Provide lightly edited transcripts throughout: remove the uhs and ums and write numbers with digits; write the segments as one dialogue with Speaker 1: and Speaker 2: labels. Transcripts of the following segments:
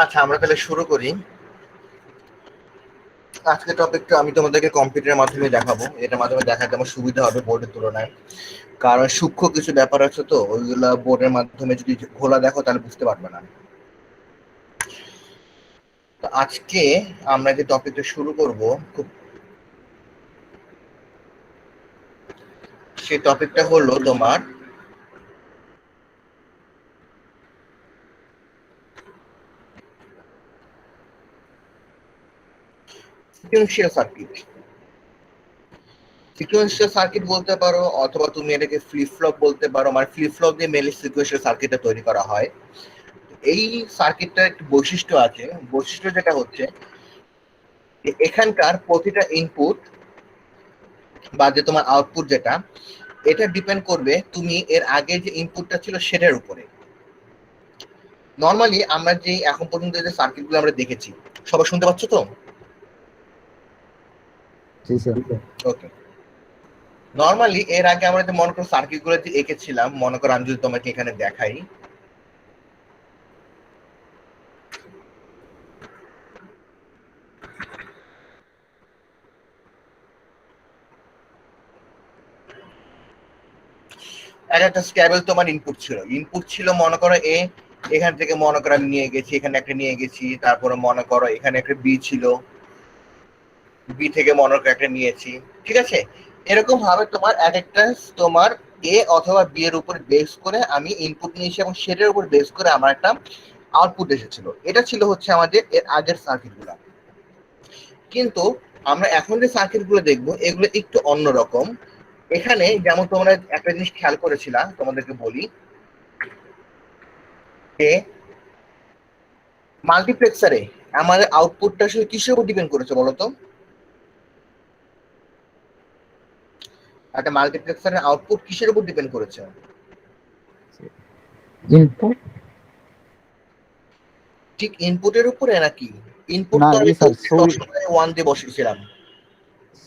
Speaker 1: আচ্ছা, আমরা তাহলে শুরু করি। আজকে টপিকটা আমি তোমাদেরকে কম্পিউটারের মাধ্যমে দেখাবো। এটার মাধ্যমে দেখাতে আমার সুবিধা হবে বোর্ডের তুলনায়, কারণ সূক্ষ্ম কিছু ব্যাপার আছে, তো ওইগুলা বোর্ডের মাধ্যমে যদি ঘোলা দেখো তাহলে বুঝতে পারবে না। তো আজকে আমরা যে টপিকটা শুরু করব, খুব সেই টপিকটা হলো তোমার সিকুয়েন্সিয়াল সার্কিট। সিকুয়েন্সিয়াল সার্কিট বলতে পারো, অথবা তুমি এটাকে ফ্লিপ ফ্লপ বলতে পারো। মানে ফ্লিপ ফ্লপ দিয়ে মেনলি সিকুয়েন্সিয়াল সার্কিটটা তৈরি করা হয়। এই সার্কিটটার একটি বৈশিষ্ট্য আছে। বৈশিষ্ট্য যেটা হচ্ছে যে এখানকার প্রতিটা ইনপুট বা যে তোমার আউটপুট যেটা, এটা ডিপেন্ড করবে তুমি এর আগে যে ইনপুটটা ছিল সেটার উপরে। নর্মালি আমরা যে এখন পর্যন্ত যে সার্কিটগুলো আমরা দেখেছি, সবাই শুনতে পাচ্ছ তো?
Speaker 2: জি স্যার।
Speaker 1: ওকে। নর্মালি এর আগে আমরা যে মনে করো সার্কিটগুলো যে এঁকেছিলাম, মনে করো আমি যদি তোমাকে এখানে দেখাই, একটা স্ট্যাবল তোমার ইনপুট ছিল মনে করো এ, এখান থেকে মনে করো আমি নিয়ে গেছি, এখানে একটা নিয়ে গেছি, তারপরে মনে করো এখানে একটা বি ছিল, বি থেকে মনে করো একটা নিয়েছি, ঠিক আছে? এরকম ভাবে তোমার এক একটা তোমার এ অথবা বি এর উপর বেস করে আমি ইনপুট নিয়েছি, এবং সেটার উপর বেস করে আমার একটা আউটপুট এসেছিল। এটা ছিল হচ্ছে আমাদের এর আগের সার্কিট গুলা। কিন্তু আমরা এখন যে সার্কিট গুলো দেখবো, এগুলো একটু অন্যরকম। এখানে যেমন তোমরা একটা জিনিস খেয়াল করেছিলাম, তোমাদেরকে বলি যে মাল্টিপ্লেক্সারে আমাদের আউটপুটটা আসলে কিসের উপর ডিপেন্ড করেছে বলতো? একটা মাল্টিপ্লেক্সারের আউটপুট কিসের উপর ডিপেন্ড করেছে?
Speaker 2: ইনপুট।
Speaker 1: ঠিক ইনপুটের উপরে নাকি? ইনপুট
Speaker 2: না
Speaker 1: তো আমি
Speaker 2: ই স্যার, সুই
Speaker 1: সবসময় ওয়ান দিয়ে বসেছিলাম।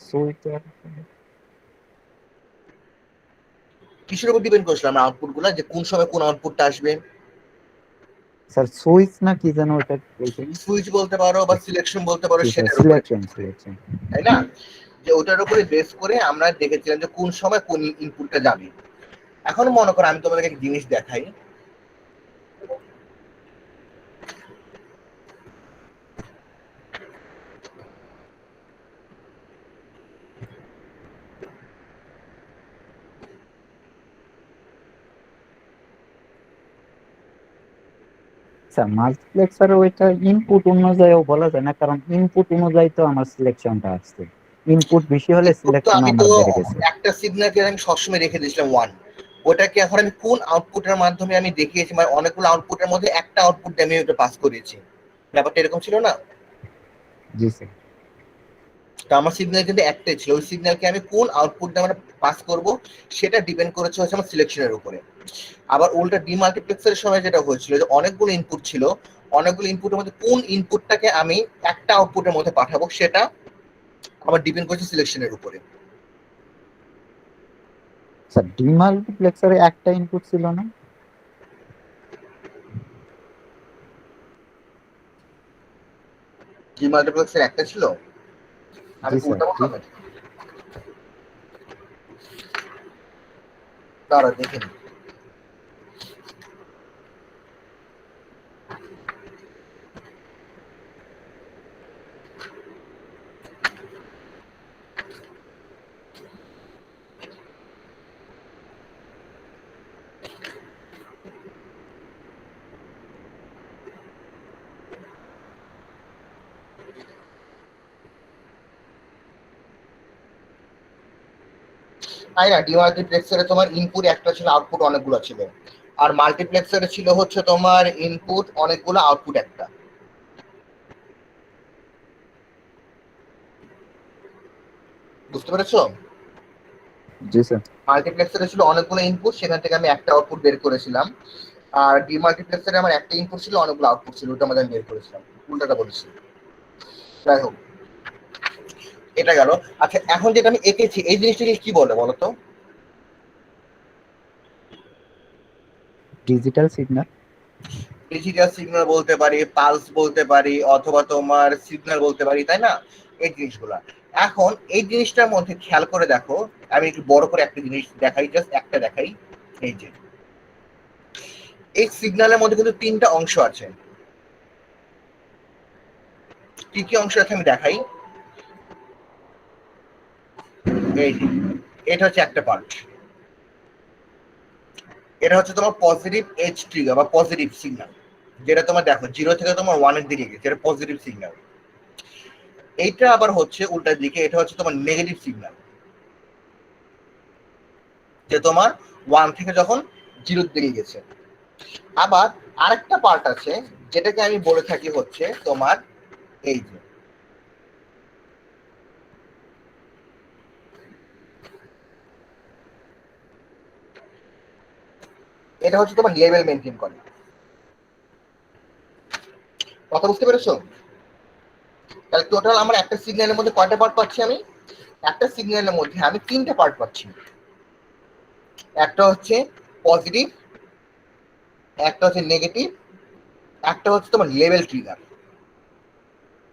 Speaker 2: সুইটার।
Speaker 1: কিসের উপর ডিপেন্ড করেছিলাম আউটপুট গুলা, যে কোন সময় কোন আউটপুটটা আসবে?
Speaker 2: স্যার সুইচ না কি যেন ওটা বলছেন?
Speaker 1: সুইচ বলতে পারো বা সিলেকশন বলতে পারো,
Speaker 2: জি স্যার,
Speaker 1: সেটার উপরে,
Speaker 2: সিলেকশন।
Speaker 1: তাই না? যে ওটার উপরে বেস করে আমরা দেখেছিলাম যে কোন সময় কোন ইনপুটটা যাবে। এখন মনে করো আমি তোমাদেরকে একটা জিনিস দেখাই।
Speaker 2: স্যার মাল্টিপ্লেক্সার ওইটা ইনপুট অনুযায়ীও বলা যায় না, কারণ ইনপুট অনুযায়ী তো আমার সিলেকশনটা আসছে। ইনপুট বেশি হলে
Speaker 1: ইনপুট তো
Speaker 2: সিলেকশন
Speaker 1: আমি তো
Speaker 2: আমার বেড়ে গেছে।
Speaker 1: একটা সিগন্যালকে আমি সবসময় রেখে দিয়েছিলাম ওয়ান। ওটাকে এখন আমি কোন আউটপুটের মাধ্যমে আমি দেখিয়েছি, মানে অনেকগুলো আউটপুটের মধ্যে একটা আউটপুট আমি ওটা পাস করিয়েছি। ব্যাপারটা এরকম ছিল না?
Speaker 2: জি স্যার।
Speaker 1: তো আমার সিগন্যাল কিন্তু একটাই ছিল, ওই সিগন্যালকে আমি কোন আউটপুটটা আমরা পাস করব সেটা ডিপেন্ড করেছে হচ্ছে আমার সিলেকশনের উপরে। আবার উল্টা ডিমাল্টিপ্লেক্সারের সময় যেটা হয়েছিল যে অনেকগুলো ইনপুট ছিল, অনেকগুলো ইনপুটের মধ্যে কোন ইনপুটটাকে আমি একটা আউটপুটের মধ্যে পাঠাবো সেটা আবার ডিপেন্ড করছে সিলেকশনের উপরে।
Speaker 2: স্যার ডিমাল্টিপ্লেক্সারে একটা ইনপুট ছিল না?
Speaker 1: ডিমাল্টিপ্লেক্সার একটা ছিল? আমি
Speaker 2: জি
Speaker 1: কি
Speaker 2: স্যার।
Speaker 1: উল্টা বললাম নাকি? দাঁড়া দেখে নিই। তাই না, ডিমাল্টিপ্লেক্সারে তোমার ইনপুট একটা ছিল, আউটপুট অনেকগুলো ছিল। আর মাল্টিপ্লেক্সারে ছিল হচ্ছে তোমার ইনপুট অনেকগুলো, আউটপুট একটা। বুঝতে পেরেছো?
Speaker 2: জি স্যার।
Speaker 1: মাল্টিপ্লেক্সারে ছিল অনেকগুলো ইনপুট, সেখান থেকে আমি একটা আউটপুট বের করেছিলাম। আর ডিমাল্টিপ্লেক্সারে আমার একটা ইনপুট ছিল, অনেকগুলো আউটপুট ছিল, ওটা আমাদের বের করেছিলাম। উল্টাটা বলেছি। যাই হোক, এটা গেল। আচ্ছা, এখন যেটা আমি এঁকেছি এই জিনিসটাকে কি বলে বলো তো?
Speaker 2: Digital signal.
Speaker 1: ডিজিটাল সিগন্যাল বলতে পারি, পালস বলতে পারি, অথবা তোমার সিগন্যাল বলতে পারি, তাই না? এই জিনিসগুলা। এখন এই জিনিসটার মধ্যে খেয়াল করে দেখো, আমি একটু বড় করে একটা জিনিস দেখাই, জাস্ট একটা দেখাই। এই যে এই সিগন্যালের মধ্যে কিন্তু তিনটা অংশ আছে। কি কি অংশ আছে আমি দেখাই। এই যে এটা হচ্ছে একটা পার্ট, এটা হচ্ছে তোমার পজিটিভ এজ ট্রিগার বা পজিটিভ সিগন্যাল, যেটা তোমার দেখো 0 থেকে তোমার 1 এর দিকে গেছে, এটা পজিটিভ সিগন্যাল। এইটা আবার হচ্ছে উল্টা দিকে, এটা হচ্ছে তোমার নেগেটিভ সিগন্যাল, যে তোমার 1 থেকে যখন 0 এর দিকে গেছে। আবার আরেকটা পার্ট আছে যেটাকে আমি বলে থাকি হচ্ছে তোমার এই যে এটা হচ্ছে তোমার লেভেল মেনটেন করে। কথা বুঝতে পেরেছো? তাহলে টোটাল আমার একটা সিগন্যালের মধ্যে কয়টা পার্ট পাচ্ছি আমি? একটা সিগন্যালের মধ্যে আমি তিনটা পার্ট পাচ্ছি। একটা হচ্ছে পজিটিভ, একটা হচ্ছে নেগেটিভ, একটা হচ্ছে তোমার লেভেল ট্রিগার।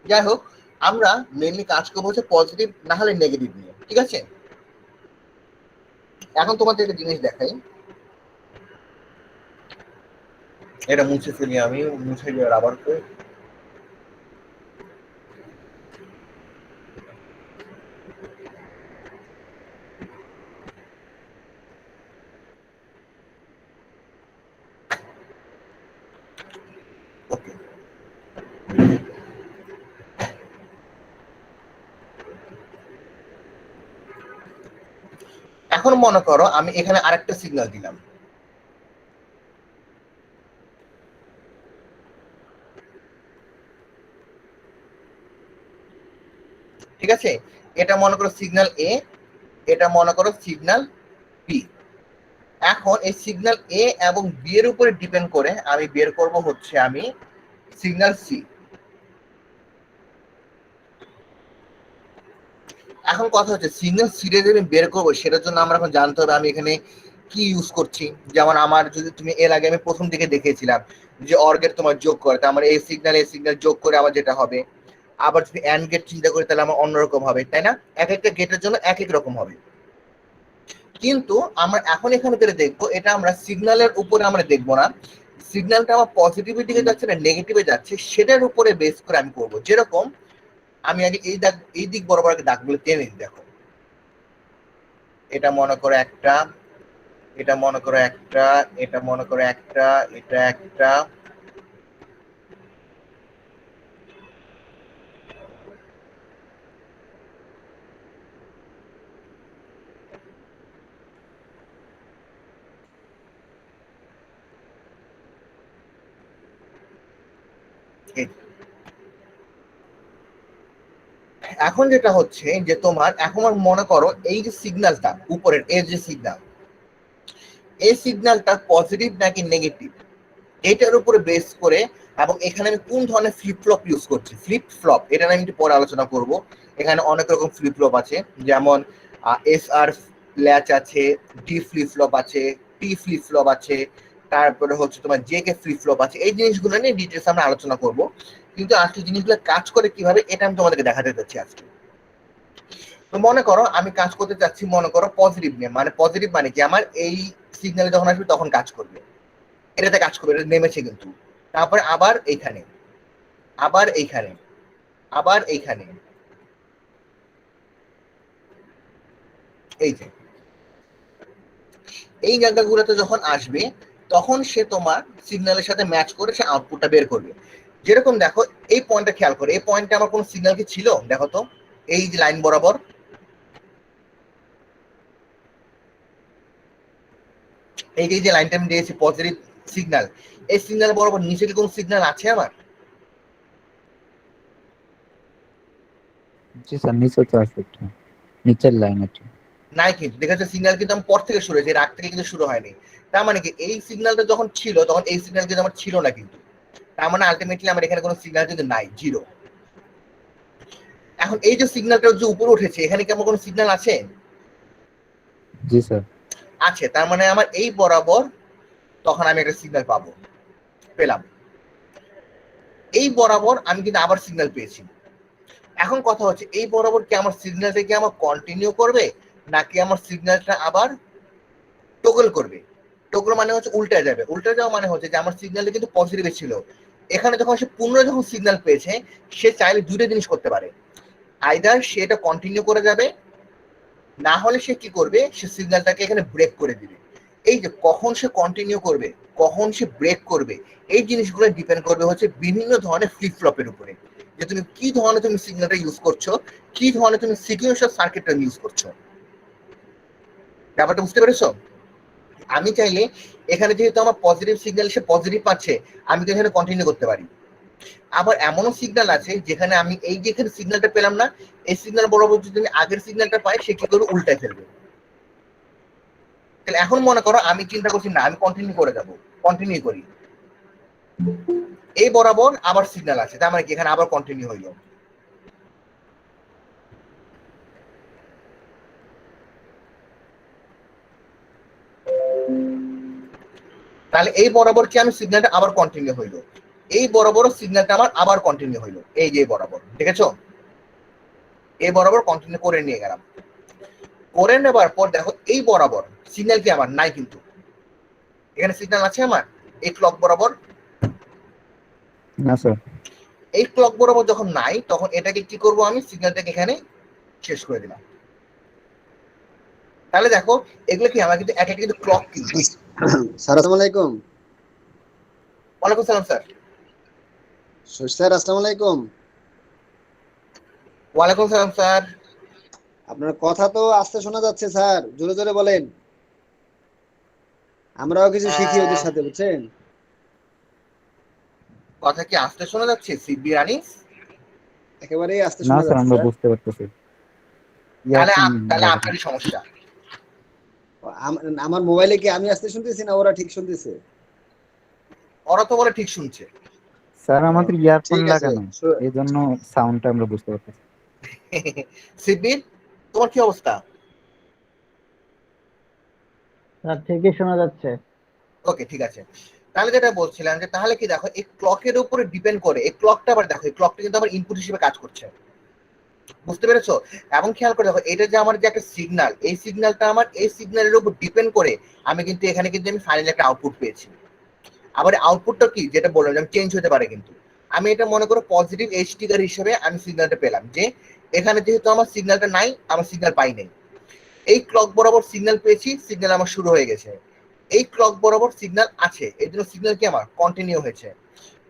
Speaker 1: যাই হোক, আমরা মেনলি কাজ করবো হচ্ছে পজিটিভ না হলে নেগেটিভ নিয়ে, ঠিক আছে? এখন তোমাদের একটা জিনিস দেখাই, এটা মুছে ফেলি, আমি মুছে দিয়ে রাবার করে। ওকে, এখন মনে করো আমি এখানে আরেকটা সিগন্যাল দিলাম, ঠিক আছে? এটা মনে করো সিগন্যাল এ, এটা মনে করো সিগন্যাল বি। এখন এই সিগন্যাল এ এবং বি এর উপরে ডিপেন্ড করে আমি বের করব হচ্ছে আমি সিগন্যাল সি। এখন কথা হচ্ছে সিগন্যাল সি রে আমি বের করবো, সেটার জন্য আমরা এখন জানতে হবে আমি এখানে কি ইউজ করছি। যেমন আমার যদি তুমি এর আগে আমি প্রথম দিকে দেখেছিলাম যে অর্গের তোমার যোগ করে, তার মানে এই সিগন্যাল যোগ করে আবার যেটা হবে। আবার যদি অ্যান্ড গেট চিন্তা করি তাহলে আমার অন্যরকম হবে, তাই না? এক একটা গেটের জন্য এক এক রকম হবে। কিন্তু আমরা এখন এখানে যেটা দেখবো, এটা আমরা সিগন্যালের উপরে আমরা দেখবো না, সিগন্যালটা আমার পজিটিভের দিকে যাচ্ছে না নেগেটিভে যাচ্ছে সেটার উপরে বেস করে আমি করবো। যেরকম আমি আগে এই দাগ, এই দিক বরাবর আগে দাগগুলো টেনে নিই। দেখো, এটা মনে করো একটা, এটা মনে করো একটা, এটা মনে করো একটা, এটা একটা, এখন যেটা হচ্ছে যে তোমার এখন মনে করো এই যে সিগন্যালটা উপরের এই যে সিগন্যাল, এই সিগন্যালটা পজিটিভ নাকি নেগেটিভ এটার উপরে বেস করে, এবং এখানে আমি কোন ধরনের ফ্লিপ ফ্লপ ইউজ করছি। ফ্লিপ ফ্লপ এটা আমি একটু পরে আলোচনা করব। এখানে অনেক রকম ফ্লিপ ফ্লপ আছে, যেমন এস আর ল্যাচ আছে, ডি ফ্লিপ ফ্লপ আছে, টি ফ্লিপ ফ্লপ আছে, তারপরে হচ্ছে তোমার জে কে ফ্লিপ ফ্লপ আছে। এই জিনিসগুলো নিয়ে ডিটেলস আমরা আলোচনা করব, কিন্তু আজকে জিনিসগুলো কাজ করে কিভাবে এটা আমি তোমাদেরকে দেখাতে চাচ্ছি আজকে। তো মনে করো আমি কাজ করতে চাচ্ছি মনে করো পজিটিভ নিয়ে, মানে পজিটিভ মানে কি আমার এই সিগন্যালে যখন আসবে তখন কাজ করবে, এটাতে কাজ করবে, এটা নেমেছে কিন্তু। তারপরে আবার এইখানে, আবার এইখানে, আবার এইখানে, এই যে এই জায়গাগুলোতে যখন আসবে তখন সে তোমার সিগন্যালের সাথে ম্যাচ করে সে আউটপুটটা বের করবে। যেরকম দেখো এই পয়েন্টটা খেয়াল করে, এই পয়েন্টে আমার কোনো সিগন্যাল কি ছিল? দেখো তো, এই যে লাইন বরাবর, এই যে লাইনটা আমি দিয়েছি পজিটিভ সিগন্যাল, এই সিগন্যাল বরাবর নিচে কি কোনো সিগন্যাল আছে আমার?
Speaker 2: জি স্যার, নিচে তো আছে একটা, নিচের লাইন আছে।
Speaker 1: নাই, কিন্তু দেখা যাচ্ছে সিগন্যাল কিন্তু আমার পর থেকে শুরু হয়েছে, এর আগ থেকে কিন্তু শুরু হয়নি। তার মানে কি এই সিগন্যালটা যখন ছিল তখন এই সিগন্যাল কিন্তু আমার ছিল না কিন্তু, তার মানে আলটিমেটলি আমার এখানে কোনো সিগন্যাল কিন্তু নাই, জিরো। এখন এই যে সিগন্যালটা যে উপরে উঠেছে, এখানে কি আমার কোনো সিগন্যাল আছে?
Speaker 2: জি স্যার।
Speaker 1: আছে, তার মানে আমার এই বরাবর তখন আমি একটা সিগন্যাল পাবো, পেলাম। এই বরাবর আমি কিন্তু আবার সিগন্যাল পেয়েছি। এখন কথা হচ্ছে এই বরাবর কি আমার সিগন্যালটা কি আমার কন্টিনিউ করবে নাকি আমার সিগন্যালটা আবার টগল করবে? টগল মানে হচ্ছে উল্টে যাবে। উল্টে যাওয়া মানে হচ্ছে যে আমার সিগন্যালটা কিন্তু পজিটিভে ছিল, এখানে যখন সে পুনরায় যখন সিগন্যাল পেয়েছে সে চাইলে দুটো জিনিস করতে পারে। আইদার সে এটা কন্টিনিউ করে যাবে, না হলে সে কি করবে, সে সিগন্যালটাকে এখানে ব্রেক করে দিবে। এই যে কখন সে কন্টিনিউ করবে, কখন সে ব্রেক করবে, এই জিনিসগুলো ডিপেন্ড করবে হচ্ছে বিভিন্ন ধরনের ফ্লিপ ফ্লপের উপরে, যে তুমি কি ধরনের তুমি সিগন্যালটা ইউজ করছো, কি ধরনের তুমি সিকুয়েন্সিয়াল সার্কিটটা ইউজ করছো। ব্যাপারটা বুঝতে পেরেছো? আমি চাইলে এখানে যেহেতু আমার পজিটিভ সিগন্যাল সে পজিটিভ পাচ্ছে, আমি তো এখানে কন্টিনিউ করতে পারি। আবার এমনও সিগন্যাল আছে যেখানে আমি এই যে এখানে সিগন্যালটা পেলাম না, এই সিগন্যাল বরাবর যদি আমি আগের সিগন্যালটা পাই সে কি করবে, উল্টায় ফেলবে। তাহলে এখন মনে করো আমি চিন্তা করছি না, আমি কন্টিনিউ করে যাব, কন্টিনিউ করি, এই বরাবর আবার সিগন্যাল আছে, তার মানে কি এখানে আবার কন্টিনিউ হইলো। তাহলে এই বরাবর কি আমি সিগন্যালটা আবার কন্টিনিউ হইলো, এই বরাবর সিগন্যালটা আমার আবার কন্টিনিউ হইলো, এই যে বরাবর, দেখেছো? এই বরাবর কন্টিনিউ করে নিয়ে গেলাম। করে নেবার পর দেখো এই বরাবর সিগন্যাল কি আমার নাই, কিন্তু এখানে সিগন্যাল আছে আমার এই ক্লক বরাবর
Speaker 2: না স্যার।
Speaker 1: এই ক্লক বরাবর যখন নাই তখন এটাকে কি করব, আমি সিগন্যালটাকে এখানে শেষ করে দিলাম। তাহলে দেখো এগুলো কি আমার কিন্তু এক একটা কিন্তু ক্লক কিন্তু।
Speaker 3: স্যার আসসালামু আলাইকুম।
Speaker 1: ওয়ালাইকুম সালাম স্যার।
Speaker 3: স্যার আসসালামু আলাইকুম।
Speaker 1: ওয়ালাইকুম সালাম স্যার।
Speaker 3: আপনার কথা তো আস্তে শোনা যাচ্ছে স্যার, জোরে জোরে বলেন, আমরাও কিছু শিখি ওদের সাথে, বুঝছেন?
Speaker 1: কথা কি আস্তে শোনা যাচ্ছে সিবি রানিস?
Speaker 3: একেবারেই আস্তে
Speaker 2: না
Speaker 3: শোনা
Speaker 2: স্যার,
Speaker 3: যাচ্ছে
Speaker 2: আমরা
Speaker 3: স্যার।
Speaker 2: বুঝতে পারতেছি।
Speaker 1: তাহলে
Speaker 2: ইয়ারফোন
Speaker 1: তাহলে
Speaker 2: লাগানো।
Speaker 1: আপনারই সমস্যা।
Speaker 3: আমার মোবাইলে কি আমি আস্তে শুনতেছি না ওরা ঠিক শুনতেছে?
Speaker 1: ওরা তো বলে ঠিক শুনছে।
Speaker 2: স্যার
Speaker 3: ও,
Speaker 2: আমাদের ইয়ারফোন
Speaker 3: ঠিক আছে।
Speaker 2: লাগানো, এই জন্য সাউন্ডটা আমরা বুঝতে পারতেছি।
Speaker 1: সিবির তোমার কি অবস্থা?
Speaker 4: স্যার ঠিকই শোনা যাচ্ছে।
Speaker 1: ওকে ঠিক আছে। তাহলে যেটা বলছিলাম যে তাহলে কি দেখো এই ক্লকের উপরে ডিপেন্ড করে, এই ক্লকটা আবার দেখো এই ক্লকটা কিন্তু আমার ইনপুট হিসেবে কাজ করছে, বুঝতে পেরেছো? এবং খেয়াল করে দেখো এটা যে আমার যে একটা সিগন্যাল, এই সিগন্যালটা আমার এই সিগন্যালের উপর ডিপেন্ড করে আমি কিন্তু এখানে কিন্তু আমি ফাইনাল একটা আউটপুট পেয়েছি। আবার আউটপুটটা কি যেটা বললাম যে চেঞ্জ হতে পারে, কিন্তু আমি এটা মনে করো পজিটিভ এইচ টিকার হিসেবে আমি সিগন্যালটা পেলাম, যে এখানে যেহেতু আমার সিগন্যালটা নাই, আমার সিগন্যাল পাই নাই, এই ক্লক বরাবর সিগন্যাল পেয়েছি, সিগন্যাল আমার শুরু হয়ে গেছে। এই ক্লক বরাবর সিগন্যাল আছে, এই জন্য সিগন্যাল কি আমার কন্টিনিউ হয়েছে।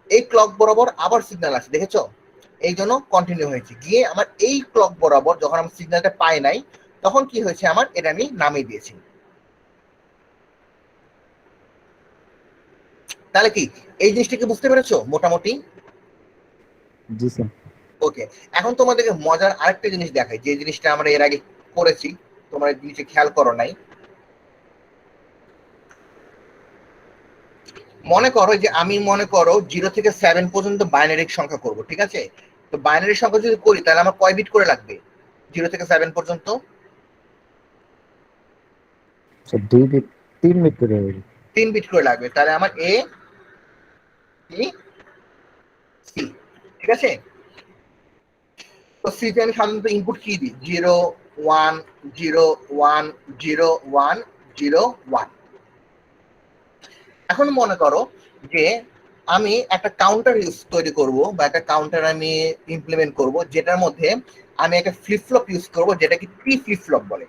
Speaker 1: এই ক্লক বরাবর আবার সিগন্যাল আছে, দেখেছো? এই জন্য কন্টিনিউ হয়েছে। গিয়ে আমার এই ক্লক বরাবর যখন আমি সিগন্যালটা পাই নাই তখন কি হয়েছে, আমার এটা আমি নামিয়ে দিয়েছি। তাহলে কি এই জিনিসটাকে বুঝতে পেরেছো মোটামুটি?
Speaker 2: জি স্যার।
Speaker 1: ওকে, এখন তোমাদেরকে মজার আরেকটা জিনিস দেখাই, যে জিনিসটা আমরা এর আগে করেছি, তোমরা এই জিনিসটা খেয়াল করো নাই। মনে করো যে আমি মনে করো 0 থেকে 7 পর্যন্ত বাইনারি সংখ্যা করব, ঠিক আছে? তো বাইনারি সংখ্যা যদি করি তাহলে আমার কয় বিট করে লাগবে 0 থেকে 7 পর্যন্ত?
Speaker 2: স্যার 2 বিট, 3 বিট করে হবে।
Speaker 1: 3 বিট করে লাগবে। তাহলে আমার এ বি সি, ঠিক আছে? তো সিতে আমি সাধারণত ইনপুট কি দিই, 0 1 0 1 0 1 0 1। এখন মনে করো যে আমি একটা কাউন্টার তৈরি করব বা একটা কাউন্টার আমি ইমপ্লিমেন্ট করব, যেটার মধ্যে আমি একটা ফ্লিপ ফ্লপ ইউজ করব, যেটাকে টি ফ্লিপ ফ্লপ বলে।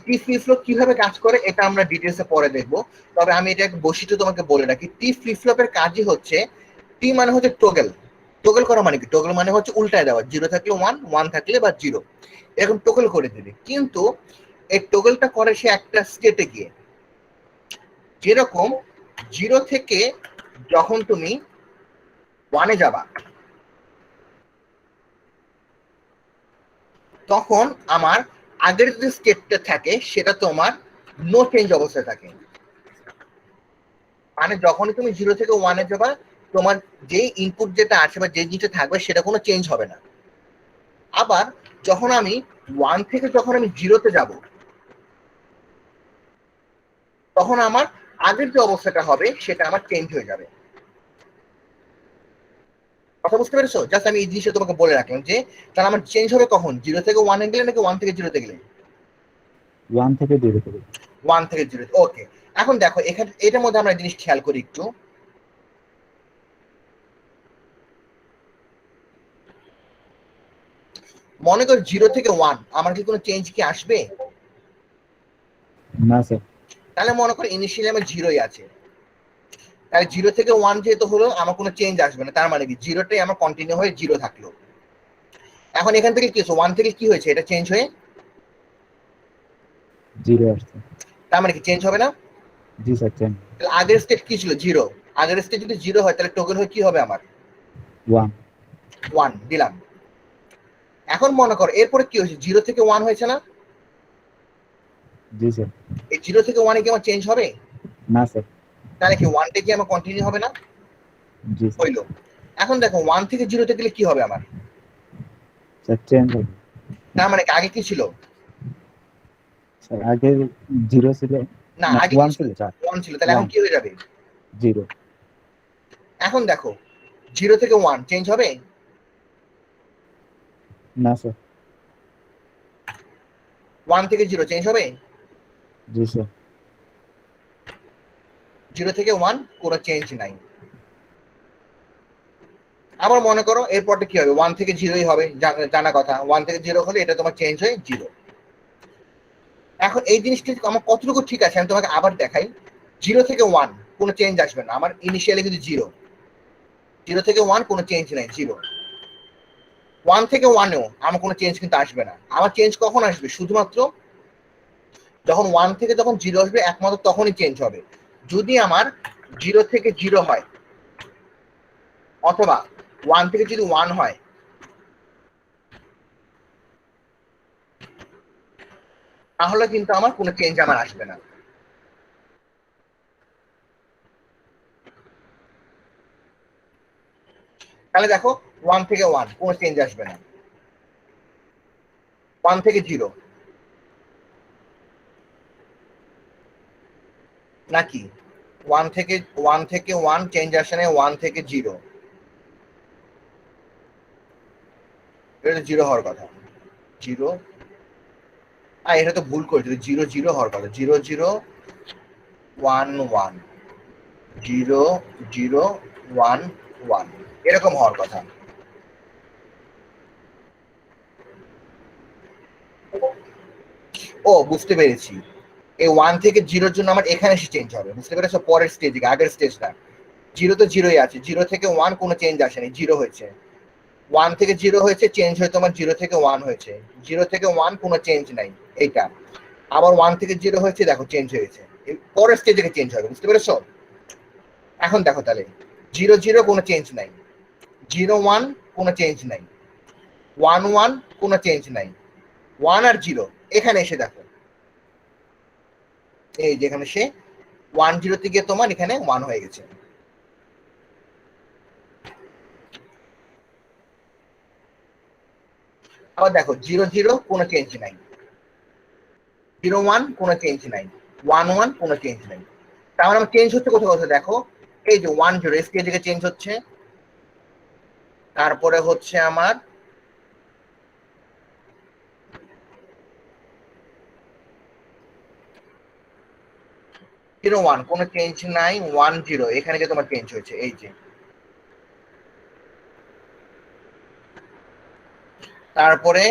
Speaker 1: টি ফ্লিপ ফ্লপ কিভাবে কাজ করে এটা আমরা ডিটেলসে পরে দেখবো। তবে আমি এটা বৈশিষ্ট্য তোমাকে বলে রাখি, টি ফ্লিপ ফ্লপের কাজই হচ্ছে, টি মানে হচ্ছে টোগল। টোগল করা মানে কি, টোগল মানে হচ্ছে উল্টায় দেওয়া, 0 থাকলে 1, 1 থাকলে বা 0, এরকম টোগল করে দিবে। কিন্তু এই টোগলটা করে সে একটা স্টেটে গিয়ে, যেরকম 0 থেকে যখন তুমি 1-এ যাবা তখন আমার আগের যে স্টেটটা থাকে সেটা তোমার নো চেঞ্জ অবস্থায় থাকে। মানে যখনই তুমি 0 থেকে 1-এ যাবা তোমার যে ইনপুট যেটা আছে বা যে জিনিসটা থাকবে সেটা কোনো চেঞ্জ হবে না। আবার যখন আমি 1 থেকে যখন আমি 0-তে যাব তখন আমার আগের যে অবস্থাটা হবে সেটা আমার চেঞ্জ হয়ে যাবে। কথা বুঝতে পেরেছো? জাস্ট আমি এই জিনিসটা তোমাকে বলে রাখলাম যে তাহলে আমার চেঞ্জ হবে কখন, 0 থেকে 1 এ গেলে নাকি 1 থেকে 0 তে গেলে?
Speaker 2: 1 থেকে 0 থেকে।
Speaker 1: 1 থেকে 0। ওকে, এখন দেখো এখানে এটার মধ্যে আমরা জিনিস খেয়াল করি একটু। মনে কর 0 থেকে 1 আমার কি কোনো চেঞ্জ কি আসবে?
Speaker 2: না স্যার।
Speaker 1: তাহলে মনে কর ইনিশিয়ালি আমার 0ই আছে, তাহলে 0 থেকে 1 যেহেতু হলো আমার কোনো চেঞ্জ আসবে না, তার মানে কি 0টাই আমার কন্টিনিউ হয়ে 0 থাকলো। এখন এখান থেকে কি হচ্ছে, 1 থেকে কি হয়েছে, এটা চেঞ্জ হয়ে
Speaker 2: 0 আসছে।
Speaker 1: তার মানে কি চেঞ্জ হবে না?
Speaker 2: জি স্যার, চেঞ্জ।
Speaker 1: তাহলে আগের স্টেট কি ছিল 0, আগের স্টেট যদি 0 হয় তাহলে টোকেন হয়ে কি হবে আমার
Speaker 2: 1।
Speaker 1: 1 দিলাম। এখন মনে কর এরপরে কি হয়েছে, 0 থেকে 1 হয়েছে না?
Speaker 2: জি স্যার।
Speaker 1: এই 0 থেকে 1 এ কি আমার চেঞ্জ হবে?
Speaker 2: না স্যার।
Speaker 1: তাহলে কি 1 টা কি আমার কন্টিনিউ হবে না?
Speaker 2: জি স্যার।
Speaker 1: হইলো। এখন দেখো 1 থেকে 0 তে গেলে কি হবে আমার?
Speaker 2: স্যার চেঞ্জ হবে।
Speaker 1: তার মানে কি আগে কি ছিল?
Speaker 2: স্যার আগে 0 ছিল।
Speaker 1: না,
Speaker 2: না,
Speaker 1: আগে
Speaker 2: 1
Speaker 1: কি
Speaker 2: ছিল
Speaker 1: ছিল?
Speaker 2: স্যার।
Speaker 1: 1 ছিল, তাহলে এখন
Speaker 2: 1।
Speaker 1: কি হয়ে যাবে?
Speaker 2: 0।
Speaker 1: এখন দেখো 0 থেকে 1 চেঞ্জ হবে?
Speaker 2: না স্যার।
Speaker 1: 1 থেকে 0 চেঞ্জ হবে?
Speaker 2: জি স্যার।
Speaker 1: 0 থেকে 1 কোনো চেঞ্জ নাই। আবার মনে করো এরপরটা কি হবে, 1 থেকে 0ই হবে, জানা কথা। 1 থেকে 0 হলে এটা তোমার চেঞ্জ হয়ে 0। এখন এই জিনিসটা আমার কতটুকু ঠিক আছে আমি তোমাকে আবার দেখাই। 0 থেকে 1 কোনো চেঞ্জ আসবে না, আমার ইনিশিয়ালি কিন্তু 0। 0 থেকে 1 কোনো চেঞ্জ নাই, 0। 1 থেকে 1 এও আমার কোনো চেঞ্জ কিন্তু আসবে না। আমার চেঞ্জ কখন আসবে, শুধুমাত্র যখন 1 থেকে যখন 0 আসবে একমাত্র তখনই চেঞ্জ হবে। যদি আমার 0 থেকে 0 হয় অথবা 1 থেকে যদি 1 হয়, তাহলে কিন্তু আমার কোনো চেঞ্জ আমার আসবে না। তাহলে দেখো 1 থেকে 1 কোনো চেঞ্জ আসবে না, 1 থেকে 0 নাকি 1 থেকে 1 চেঞ্জ আসে না, 1 থেকে 0 এটা 0 হওয়ার কথা। 0 এটা তো ভুল করেছিল, 0 0 হওয়ার কথা, 0 0 1 1 0 0 1 1 এরকম হওয়ার কথা। ও বুঝতে পেরেছি, এই 1 থেকে 0 জন্য আমার এখানে এসে চেঞ্জ হবে, বুঝতে পেরেছো? পরের স্টেজে, আগের স্টেজটা 0 তো 0ই আছে, 0 থেকে 1 কোনো চেঞ্জ আসেনি, 0 হয়েছে। 1 থেকে 0 হয়েছে, চেঞ্জ হয়ে তোমার 0 থেকে 1 হয়েছে। 0 থেকে 1 কোনো চেঞ্জ নাই, এইটা। আবার 1 থেকে 0 হয়েছে, দেখো চেঞ্জ হয়েছে, পরের স্টেজে চেঞ্জ হবে, বুঝতে পেরেছো? এখন দেখো তাহলে 0 0 কোনো চেঞ্জ নাই, 0 1 কোনো চেঞ্জ নাই, 1 1 কোনো চেঞ্জ নাই, 1 আর 0 এখানে এসে দেখো, এই যেখানে সে 1 0 থেকে তোমার এখানে 1 হয়ে গেছে। আবার দেখো 0 0 কোনো চেঞ্জ নাই, 0 1 কোনো চেঞ্জ নাই, 1 1 কোনো চেঞ্জ নাই। তার মানে আমার চেঞ্জ হচ্ছে কোথাও কোথাও, দেখো এই যে 1 0 স্টেজে চেঞ্জ হচ্ছে, তারপরে হচ্ছে আমার 0 1 কোনো চেঞ্জ নাই, 1 0 এখানে যে তোমার চেঞ্জ হয়েছে, এই যে। তারপরে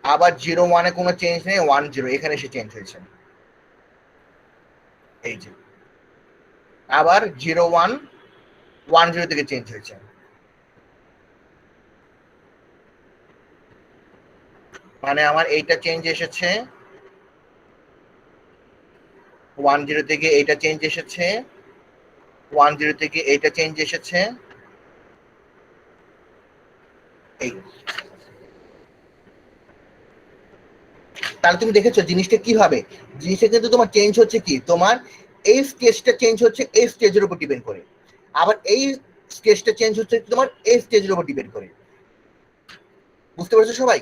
Speaker 1: আবার 0 1 এ কোনো চেঞ্জ নেই, 1 0 এখানে এসে চেঞ্জ হয়েছে, এই যে। আবার 0 1 1 0 থেকে চেঞ্জ হয়েছে, মানে আমার এইটা চেঞ্জ এসেছে, 1 0 থেকে এইটা চেঞ্জ এসেছে, 1 0 থেকে এইটা চেঞ্জ এসেছে, এই। তাহলে তুমি দেখেছো জিনিসটা কি হবে, জিনিসটা কিন্তু তোমার চেঞ্জ হচ্ছে কি, তোমার এই স্টেজটা চেঞ্জ হচ্ছে এই স্টেজের উপর ডিপেন্ড করে, আবার এই স্টেজটা চেঞ্জ হচ্ছে তোমার এই স্টেজের উপর ডিপেন্ড করে। বুঝতে পারছো সবাই,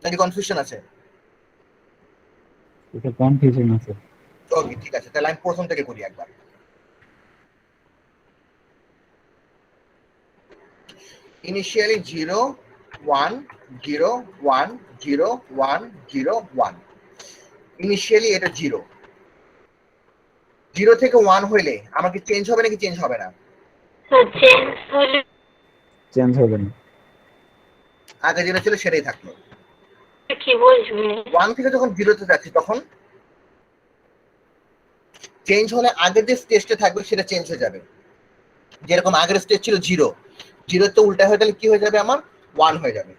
Speaker 1: নাকি কনফিউশন আছে?
Speaker 2: এটা কনফিউশন আছে।
Speaker 1: ওকে, ঠিক আছে, তাহলে আমি প্রথম থেকে করি একবার। ইনিশিয়ালি 0 1 0 1 0 1 0 1। ইনিশিয়ালি এটা 0। 0 থেকে 1 হইলে আমার কি চেঞ্জ হবে নাকি চেঞ্জ হবে না?
Speaker 2: চেঞ্জ হবে না।
Speaker 1: আগে যেটা ছিল সেটাই থাকলো।
Speaker 5: কি বলছো?
Speaker 1: 1 থেকে যখন 0 তে যাচ্ছি তখন চেঞ্জ হলে আগের যে স্টেজটা থাকবে সেটা চেঞ্জ হয়ে যাবে। যেরকম আগের স্টেজ ছিল 0, 0 তে উল্টা হয়ে গেলে কি হয়ে যাবে আমার? 1 হয়ে যাবে।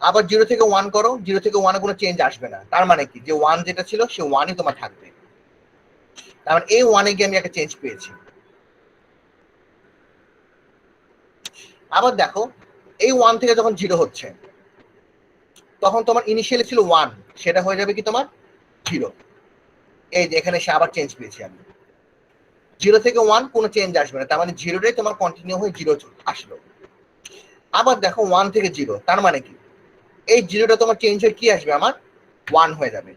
Speaker 1: আবার 0 থেকে 1 করো, 0 থেকে 1 এ কোনো চেঞ্জ আসবে না। তার মানে কি, যে 1 যেটা ছিল সে 1ই তোমার থাকবে। তার মানে এই 1 এ গিয়ে আমি একটা চেঞ্জ পেয়েছি। আবার দেখো, এই 1 থেকে যখন 0 হচ্ছে তখন তোমার ইনিশিয়ালি ছিল 1, সেটা হয়ে যাবে কি তোমার 0। এই যে এখানে সে আবার চেঞ্জ পেয়েছি আমি। 0 থেকে 1 কোনো চেঞ্জ আসবে না, তার মানে 0টাই তোমার কন্টিনিউ হয়ে 0 আসলো। আবার দেখো 1 থেকে 0, তার মানে কি এই 0টা তোমার চেঞ্জ হয়ে কি আসবে আমার? 1 হয়ে যাবে।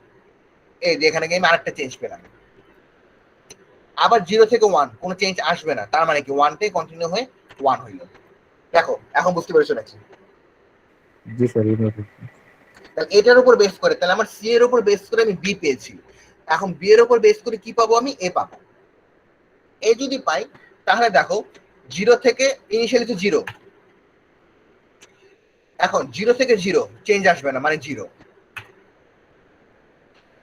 Speaker 1: এই যে এখানে গিয়ে আমি আরেকটা চেঞ্জ পেলাম। আবার 0 থেকে 1 কোনো চেঞ্জ আসবে না, তার মানে কি 1টাই কন্টিনিউ হয়ে 1 হইলো। দেখো এখন বুঝতে পেরেছো নাকি?
Speaker 2: জি স্যার, এইভাবে।
Speaker 1: তাহলে এটার উপর বেস করে, তাহলে আমার সি এর উপর বেস করে আমি বি পেয়েছি। এখন বি এর উপর বেস করে কি পাবো? আমি এ পাবো। এ যদি পাই তাহলে দেখো 0 থেকে ইনিশিয়ালি তো 0, এখন 0 থেকে 0 চেঞ্জ আসবে না, মানে 0।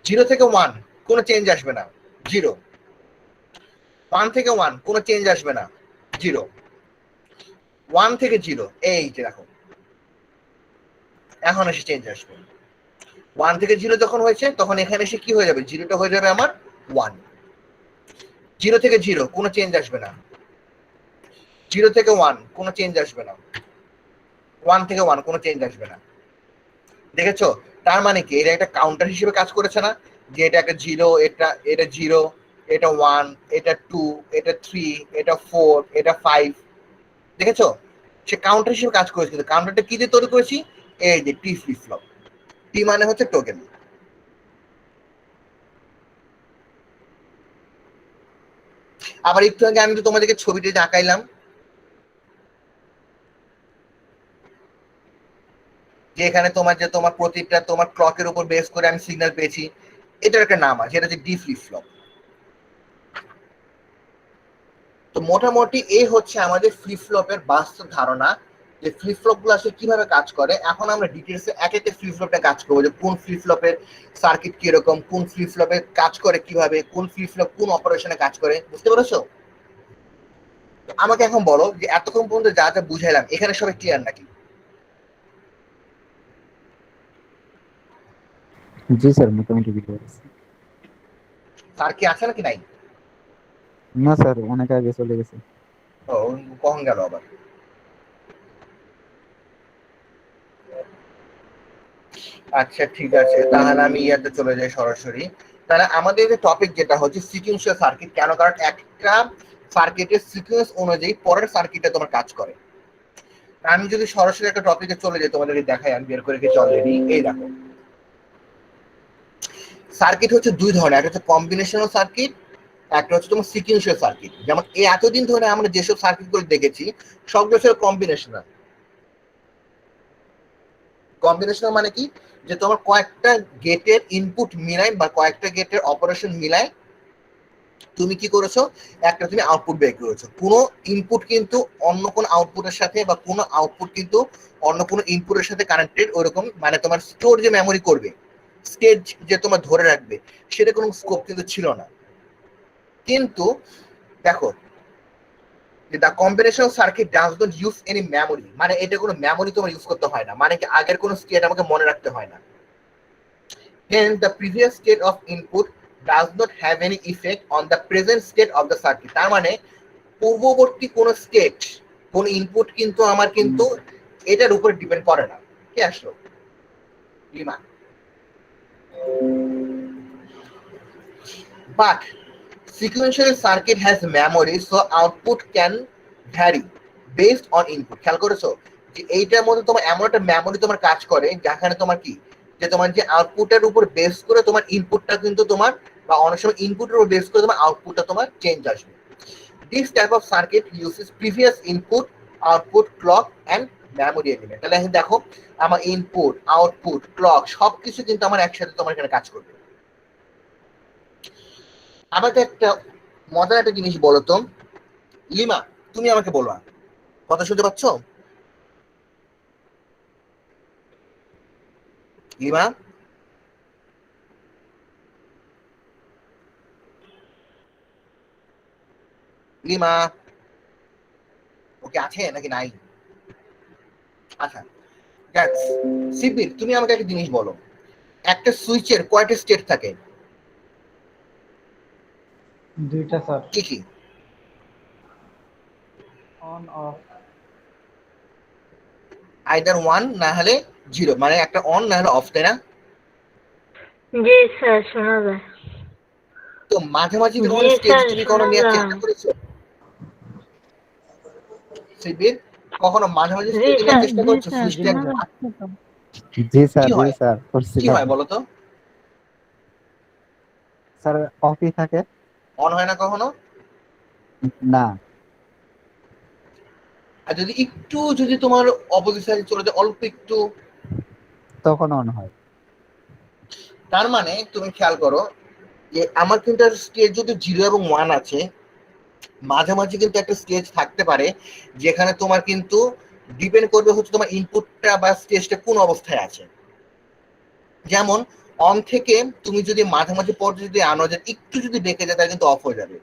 Speaker 1: 0 থেকে 1 কোনো চেঞ্জ আসবে না, 0। 1 থেকে 1 কোনো চেঞ্জ আসবে না, 0। 1 থেকে 0, এই যে দেখো এখন এসে চেঞ্জ আসবে। 1 থেকে 0 যখন হয়েছে তখন এখানে এসে কি হয়ে যাবে? 0টা হয়ে যাবে আমার 1। 0 থেকে 0 কোনো চেঞ্জ আসবে না, 0 থেকে 1 কোনো চেঞ্জ আসবে না, 1 থেকে 1 কোনো চেঞ্জ আসবে না। দেখেছো? তার মানে কি এটা একটা কাউন্টার হিসেবে কাজ করেছে না? যে এটা একটা 0, এটা 0, এটা 1, এটা 2, এটা 3, এটা 4, এটা 5। দেখেছো? সে কাউন্টার হিসেবে কাজ করেছে, কিন্তু কাউন্টারটা কি দিয়ে তৈরি করেছি? এই যে টি ফ্লিপ ফ্লপ। টি মানে হচ্ছে টোকেন। আবার একটু আগে আমি তো তোমাদেরকে ছবিটা দেখাইলাম যে এখানে তোমার প্রতিটা তোমার ক্লকের উপর বেস করে আমি সিগন্যাল পেয়েছি। এটার একটা নাম আছে, এটা হচ্ছে ডি ফ্লিপ ফ্লপ। তো মোটামুটি এই হচ্ছে আমাদের ফ্লিপ ফ্লপের বাস্তব ধারণা, যে ফ্লিপ ফ্লপ গুলো আসলে কিভাবে কাজ করে। এখন আমরা ডিটেলসে এক একটা ফ্লিপ ফ্লপে কাজ করবো, যে কোন ফ্লিপ ফ্লপের সার্কিট কিরকম, কোন ফ্লিপ ফ্লপে কাজ করে কিভাবে, কোন ফ্লিপ ফ্লপ কোন অপারেশনে কাজ করে। বুঝতে পেরেছো? আমাকে এখন বলো যে এতক্ষণ পর্যন্ত যা যা বুঝাইলাম এখানে সবাই ক্লিয়ার নাকি?
Speaker 2: জি স্যার, মোটামুটি বুঝতে পারছি।
Speaker 1: স্যার কি আছে নাকি নাই?
Speaker 2: না স্যার, অনেক আগে চলে গেছে।
Speaker 1: ও, কখন গেল আবার? আচ্ছা ঠিক আছে, তাহলে আমি ইয়াতে চলে যাই সরাসরি। তাহলে আমাদের যে টপিক যেটা হচ্ছে সিকুয়েন্সিয়াল সার্কিট, কেন? কারণ একটা সার্কিটের সিকুয়েন্স অনুযায়ী পরের সার্কিটে তোমার কাজ করে। আমি যদি সরাসরি একটা টপিকে চলে যাই, তোমাদেরকে দেখাই, আমি বের করে গেছি অলরেডি। এই দেখো, সার্কিট হচ্ছে দুই ধরনের, একটা হচ্ছে কম্বিনেশনাল সার্কিট, একটা হচ্ছে তোমার সিকুয়েন্সিয়াল সার্কিট। যেমন এই এতদিন ধরে আমরা যেসব সার্কিট গুলো দেখেছি সবগুলো ছিল কম্বিনেশনাল। কম্বিনেশনাল মানে কি, যে তোমার কয়েকটা গেটের ইনপুট মিলাই বা কয়েকটা গেটের অপারেশন মিলাই তুমি কি করেছো, একটা তুমি আউটপুট বের করেছো। কোনো ইনপুট কিন্তু অন্য কোনো আউটপুটের সাথে, বা কোনো আউটপুট কিন্তু অন্য কোনো ইনপুটের সাথে কানেক্টেড, ওরকম মানে তোমার স্টোর যে মেমোরি করবে, স্টেজ যে তোমার ধরে রাখবে, সেটা কোনো স্কোপ কিন্তু ছিল না। কিন্তু দেখো, the combinational circuit does not use any memory, মানে এটা কোনো মেমোরি তোমার ইউজ করতে হয় না, মানে কি আগের কোনো স্টেট আমাকে মনে রাখতে হয় না। Hence, the previous state of input does not have any effect on the present state of the circuit. তার মানে পূর্ববর্তী কোন স্টেট, কোন ইনপুট কিন্তু আমার কিন্তু এটার উপর ডিপেন্ড করে না। কি আসলো lima? But sequential circuit has memory, so output can vary based on input. খেয়াল করেছো যে এইটার মধ্যে তোমার এমন একটা মেমোরি তোমার কাজ করে, যেখানে তোমার কি, যে তোমার যে আউটপুটের উপর বেস করে তোমার ইনপুটটা কিন্তু তোমার বা অনেক সময় ইনপুটের উপর বেস করে তোমার আউটপুটটা তোমার চেঞ্জ আসবে। This type of circuit uses previous input, output, clock and memory element. তাহলে এখন দেখো আমার ইনপুট, আউটপুট, ক্লক সবকিছু কিন্তু আমার একসাথে তোমার এখানে কাজ করবে। আমাকে একটা মজার একটা জিনিস বলো তো লিমা, তুমি আমাকে বলো, কথা শুনতে পাচ্ছ লিমা? লিমা ওকে আছে নাকি নাই? আচ্ছা শিবির, তুমি আমাকে একটা জিনিস বলো, একটা সুইচের কয়টা স্টেট থাকে?
Speaker 4: দুইটা স্যার,
Speaker 1: কি কি?
Speaker 4: On of.
Speaker 1: আইদার ওয়ান না হলে জিরো, মানে একটা অন না হলে অফ, তাই না?
Speaker 5: জি স্যার শোনা যায়।
Speaker 1: তো মাঝে মাঝে কি
Speaker 5: জি
Speaker 1: কখনো স্টেজ
Speaker 5: স্যার
Speaker 1: তুমি কখনো
Speaker 5: শোনা
Speaker 1: নেওয়ার
Speaker 5: যায়।
Speaker 1: চেষ্টা করেছো শিবির? কখনো মাঝে মাঝে
Speaker 5: জি
Speaker 1: স্টেজ নেওয়ার
Speaker 5: স্যার,
Speaker 1: চেষ্টা
Speaker 5: জি
Speaker 1: করেছো
Speaker 5: স্যার
Speaker 1: সুইচটা?
Speaker 5: শোনা যাচ্ছে তো।
Speaker 2: জি
Speaker 1: কি
Speaker 2: স্যার, জি
Speaker 1: হয়,
Speaker 2: স্যার,
Speaker 1: কি
Speaker 2: করছিলাম।
Speaker 1: হয় বলো তো?
Speaker 2: স্যার অফই থাকে।
Speaker 1: অন হয় না কখনো?
Speaker 2: না,
Speaker 1: আর যদি একটু যদি তোমার অপোজিট সাইডে চলে যায় অল্প একটু,
Speaker 2: তখন অন হয়।
Speaker 1: তার মানে তুমি খেয়াল করো যে আমার কিন্তু স্টেজ যদি জিরো এবং ওয়ান আছে, মাঝামাঝি কিন্তু একটা স্টেজ থাকতে পারে যেখানে তোমার কিন্তু ডিপেন্ড করবে হচ্ছে তোমার ইনপুটটা বা স্টেজটা কোন অবস্থায় আছে। যেমন অন থেকে তুমি যদি মাঝামাঝি পর্যায়ে যদি আনো যে একটু যদি বেঁকে যায় তাহলে কিন্তু অফ হয়ে যাবে।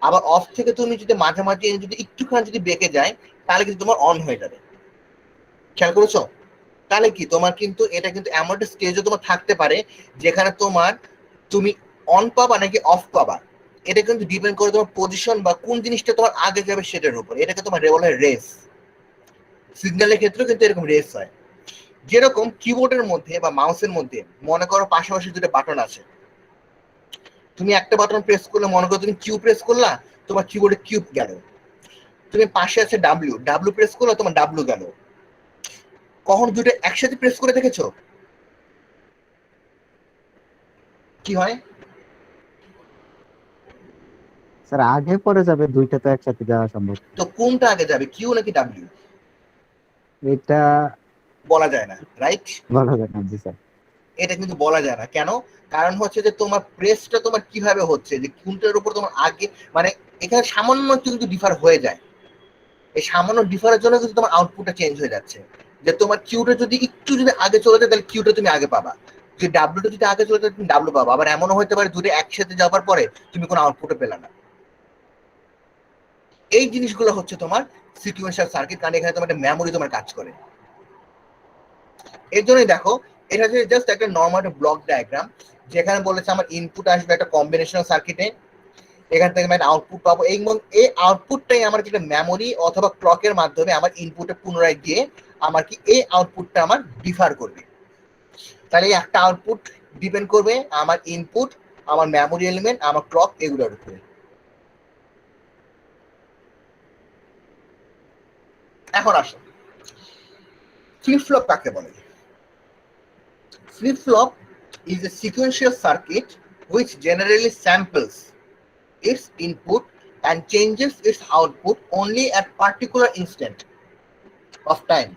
Speaker 1: আবার অফ থেকে তুমি যদি মাঝামাঝি যদি একটুখানি যদি বেঁকে যায় তাহলে কিন্তু তোমার অন হয়ে যাবে। খেয়াল করেছো? তাহলে কি তোমার কিন্তু এটা কিন্তু এমন একটা স্টেজও তোমার থাকতে পারে যেখানে তোমার তুমি অন পাবা নাকি অফ পাবা, এটা কিন্তু ডিপেন্ড করে তোমার পজিশন বা কোন জিনিসটা তোমার আগে যাবে সেটার উপর। এটাকে তোমার বলা হয় রেস। সিগন্যালের ক্ষেত্রেও কিন্তু এরকম রেস হয়। যেরকম কিবোর্ডের মধ্যে বা মাউসের মধ্যে মনে করো পাশাপাশি দুটো বাটন আছে, তুমি একটা বাটন প্রেস করলে মনে করো তুমি কিউ প্রেস করলা, তোমার কিবোর্ডে কিউব গেল। তুমি পাশে আছে ডাব্লিউ, ডাব্লিউ প্রেস করলে তোমার ডাব্লিউ গেল। কখন দুটো একসাথে প্রেস করে দেখেছো কি হয়?
Speaker 2: স্যার আগে পরে যাবে, দুইটা তো একসাথে যাওয়া সম্ভব।
Speaker 1: তো কোনটা আগে যাবে, কিউ নাকি ডাব্লিউ?
Speaker 2: এটা
Speaker 1: বলা যায় না, রাইট?
Speaker 2: বলা যায় না। জি স্যার।
Speaker 1: এটা কিন্তু বলা যায় না, কেন? কারণ হচ্ছে যে তোমার প্রেসটা তোমার কিভাবে হচ্ছে যে কোনটার উপর তোমার আগে, মানে এখানে সামান্য কিন্তু ডিফার হয়ে যায়। এই সামান্য ডিফারের জন্য কিন্তু তোমার আউটপুটটা চেঞ্জ হয়ে যাচ্ছে। যে তোমার কিউটা যদি একটু যদি আগে চলে যায় তাহলে কিউটা তুমি আগে পাবা, যদি ডাব্লুটা যদি আগে চলে যায় তুমি ডাব্লু পাবা। আবার এমনও হতে পারে দুটো একসাথে যাওয়ার পরে তুমি কোনো আউটপুটও পেলে না। এই জিনিসগুলো হচ্ছে তোমার সিকুয়েন্সিয়াল সার্কিট, কারণ এখানে তোমার একটা মেমোরি তোমার কাজ করে। এর জন্যই দেখো এটা হচ্ছে জাস্ট একটা নর্মাল ব্লক ডায়াগ্রাম, যেখানে বলেছে আমার ইনপুট আসবে একটা কম্বিনেশনাল সার্কিটে, এখান থেকে আমি আউটপুট পাবো, এই আউটপুটটাই আমার কি মেমোরি অথবা ক্লকের মাধ্যমে আমার ইনপুটে পুনরায় গিয়ে আমার কি এই আউটপুটটা আমার ডিফার করবে। তাহলে এই একটা আউটপুট ডিপেন্ড করবে আমার ইনপুট, আমার মেমোরি এলিমেন্ট, আমার ক্লক, এগুলোর উপরে। এখন আসো ফ্লিপ ফ্লপ কাকে বলে? Flip flop is a sequential circuit which generally samples its input and changes its output only at particular instant of time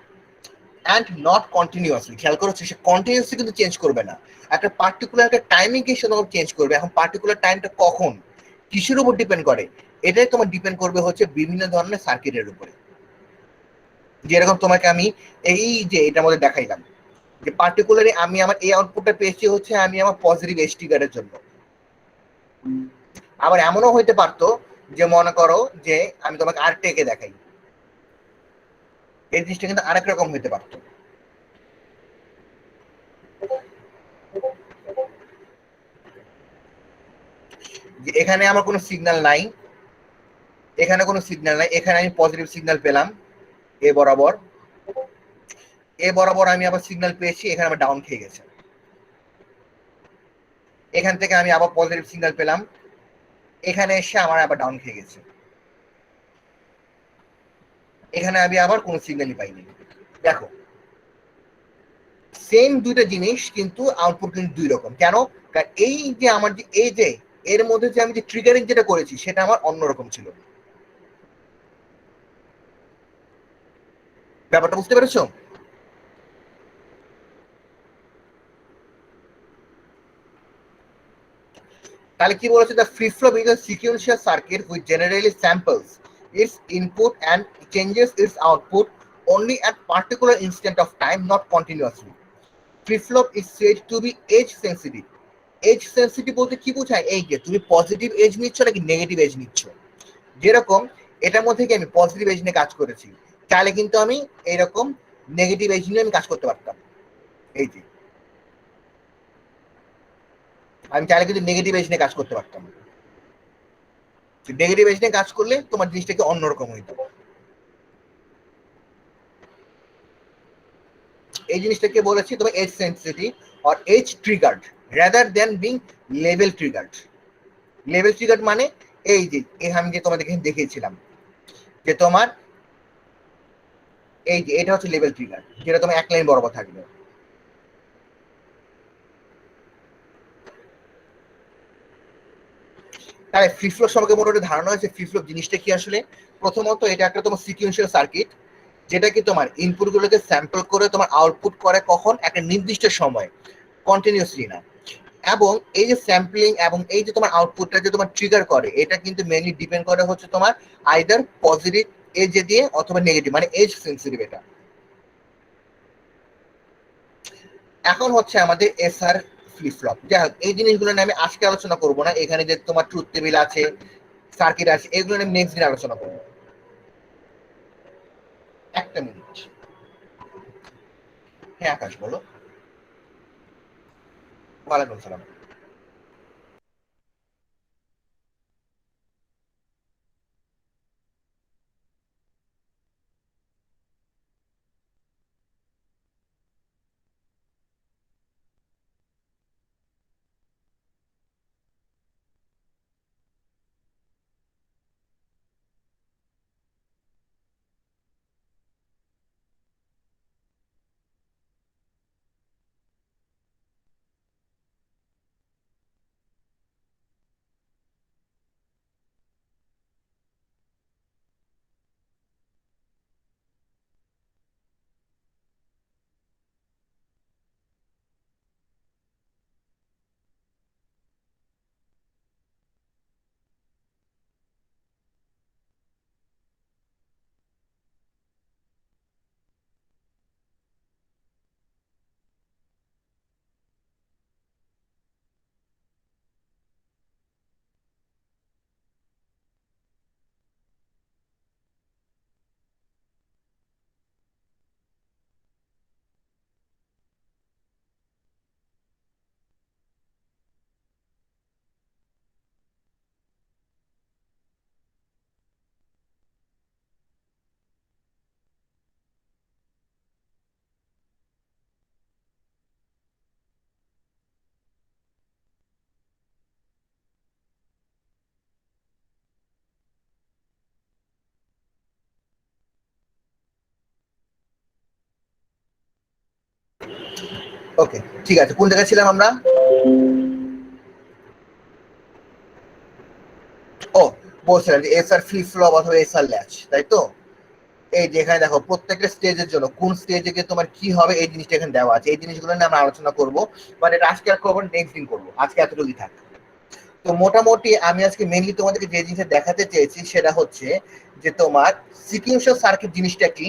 Speaker 1: and not continuously। খেয়াল করেছো, সে কন্টিনিউসলি কিন্তু চেঞ্জ করবে না, একটা পার্টিকুলার একটা টাইমিং কে সে তোমার চেঞ্জ করবে। এখন পার্টিকুলার টাইমটা কখন, কিসের উপর ডিপেন্ড করে? এটাই তোমার ডিপেন্ড করবে হচ্ছে বিভিন্ন ধরনের সার্কিটের উপরে। যেরকম তোমাকে আমি এই যে এটার মধ্যে দেখাইলাম যে পার্টিকুলারলি আমি আমার এই আউটপুটটা পেয়েছি হচ্ছে আমি আমার পজিটিভ এস ট্রিগারের জন্য। আবার এমনও হইতে পারতো যে মনে করো যে আমি তোমাকে আরেকটা এঁকে দেখাই, এই জিনিসটা কিন্তু আরেক রকম হইতে পারতো। যে এখানে আমার কোনো সিগন্যাল নাই, এখানে কোনো সিগন্যাল নাই, এখানে আমি পজিটিভ সিগন্যাল পেলাম এ বরাবর, এ বরাবর আমি আবার সিগন্যাল পেয়েছি, এখানে আমার ডাউন খেয়ে গেছে। এখান থেকে আমি আবার পজিটিভ সিগন্যাল পেলাম, এখানে এসে আমার আবার ডাউন খেয়ে গেছে। এখানে আমি আবার কোনো সিগন্যালই পাইনি। দেখো সেম দুইটা জিনিস কিন্তু আউটপুট কিন্তু দুই রকম। কেন? কারণ এই যে আমার যে এই যে এর মধ্যে যে আমি যে ট্রিগারিং যেটা করেছি সেটা আমার অন্যরকম ছিল। ব্যাপারটা বুঝতে পেরেছো? তাহলে কি বলেছে, the flip flop is a sequential circuit which generally samples its input and changes its output only at particular instant of time, not continuously. Flip flop is said to be age sensitive. Edge sensitive বলতে কি বোঝায়? এই যে তুমি positive age নিচ্ছ নাকি negative age নিচ্ছ। যেরকম এটার মধ্যে কি আমি পজিটিভ এজ নিয়ে কাজ করেছি, তাহলে কিন্তু আমি এইরকম নেগেটিভ এজ নিয়ে আমি কাজ করতে পারতাম। এই যে আমি চাইলে কিন্তু নেগেটিভ এজ নিয়ে কাজ করতে পারতাম। নেগেটিভ এজ নিয়ে কাজ করলে তোমার জিনিসটাকে অন্যরকম হইতো। এই জিনিসটাকে বলেছি তোমার edge sensitive or edge triggered rather than being level triggered. Level triggered মানে এই যে আমি যে তোমাদের দেখিয়েছিলাম যে তোমার এই যে এটা হচ্ছে লেভেল ট্রিগার, যেটা তোমার এক লাইন বরাবর থাকবে। তাহলে ফ্লিপ ফ্লপ সম্পর্কে মোটামুটি ধারণা হয়েছে। ফ্লিপ ফ্লপ জিনিসটা কি আসলে? প্রথমত এটা একটা তোমার সিকুয়েন্সিয়াল সার্কিট, যেটা কি তোমার ইনপুট গুলোকে স্যাম্পল করে তোমার আউটপুট করে কখন? একটা নির্দিষ্ট সময়, কন্টিনিউসলি না। এবং এই যে স্যাম্পলিং এবং এই যে তোমার আউটপুটটা যে তোমার ট্রিগার করে, এটা কিন্তু মেইনলি ডিপেন্ড করে হচ্ছে তোমার আইদার পজিটিভ এজ দিয়ে অথবা নেগেটিভ, মানে এজ সেন্সিটিভ এটা। এখন হচ্ছে আমাদের এসআর ফ্লিপ ফ্লপ। যাই হোক, এই জিনিসগুলো নিয়ে আমি আজকে আলোচনা করব না। এখানে যে তোমার ট্রুথ টেবিল আছে, সার্কিট আছে, এগুলো নিয়ে নেক্সট দিন আলোচনা করব। একটা মিনিট। হ্যাঁ আকাশ বলো। ওয়ালাইকুম সালাম। ওকে, ঠিক আছে। কোন জায়গায় ছিলাম আমরা? ও, বলছিলাম যে এসআর ফ্লিপ ফ্লপ অথবা এসআর ল্যাচ, তাই তো? এই যে এখানে দেখো প্রত্যেকটা স্টেজের জন্য কোন স্টেজে গিয়ে তোমার কি হবে এই জিনিসটা এখানে দেওয়া আছে। এই জিনিসগুলো নিয়ে আমরা আলোচনা করবো, মানে আজকে আর করবো, নেক্সট দিন করবো। আজকে এতটুকুই থাক। তো মোটামুটি আমি আজকে মেইনলি তোমাদেরকে যে জিনিসটা দেখাতে চেয়েছি সেটা হচ্ছে যে তোমার সিকুয়েন্সিয়াল সার্কিট জিনিসটা কি,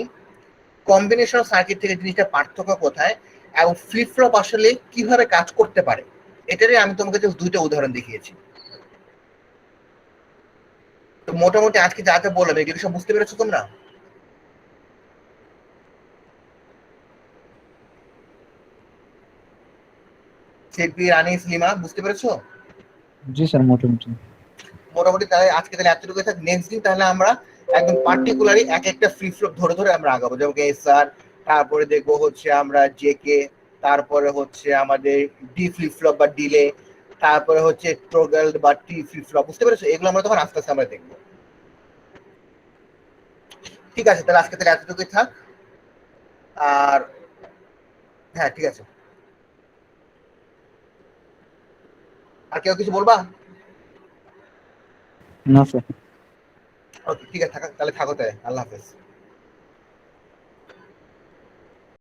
Speaker 1: কম্বিনেশন সার্কিট থেকে জিনিসটা পার্থক্য কোথায়, এবং ফ্লিপ ফ্লপ আসলে কিভাবে কাজ করতে পারে, এটারই আমি তোমাকে জাস্ট দুইটা উদাহরণ দেখিয়েছি। তো মোটামুটি আজকে যা যা বললাম এগুলো সব বুঝতে পেরেছো তোমরা? শিল্পী, রানী, স্লিমা, বুঝতে পেরেছো?
Speaker 2: জি স্যার, মোটামুটি।
Speaker 1: মোটামুটি তাহলে আজকে তাহলে এতটুকু থাক। নেক্সট দিন তাহলে আমরা একদম পার্টিকুলারলি এক একটা ফ্লিপ ফ্লপ ধরে ধরে আমরা আগাবো, যেমন এসআর, তারপরে দেখবো হচ্ছে আমরা জেকে, তারপরে হচ্ছে আমাদের ডি ফ্লিপ ফ্লপ বা ডিলে, তারপরে হচ্ছে ট্রগল বা টি ফ্লিপ ফ্লপ। বুঝতে পেরেছো? এগুলো আমরা তখন আস্তে আস্তে আমরা দেখবো। ঠিক আছে, তাহলে আজকে তাহলে এতটুকুই থাক। আর হ্যাঁ ঠিক আছে। আর কেউ কিছু বলবা?
Speaker 2: না স্যার।
Speaker 1: ওকে ঠিক আছে, তাহলে থাকো তাই, আল্লাহ হাফেজ।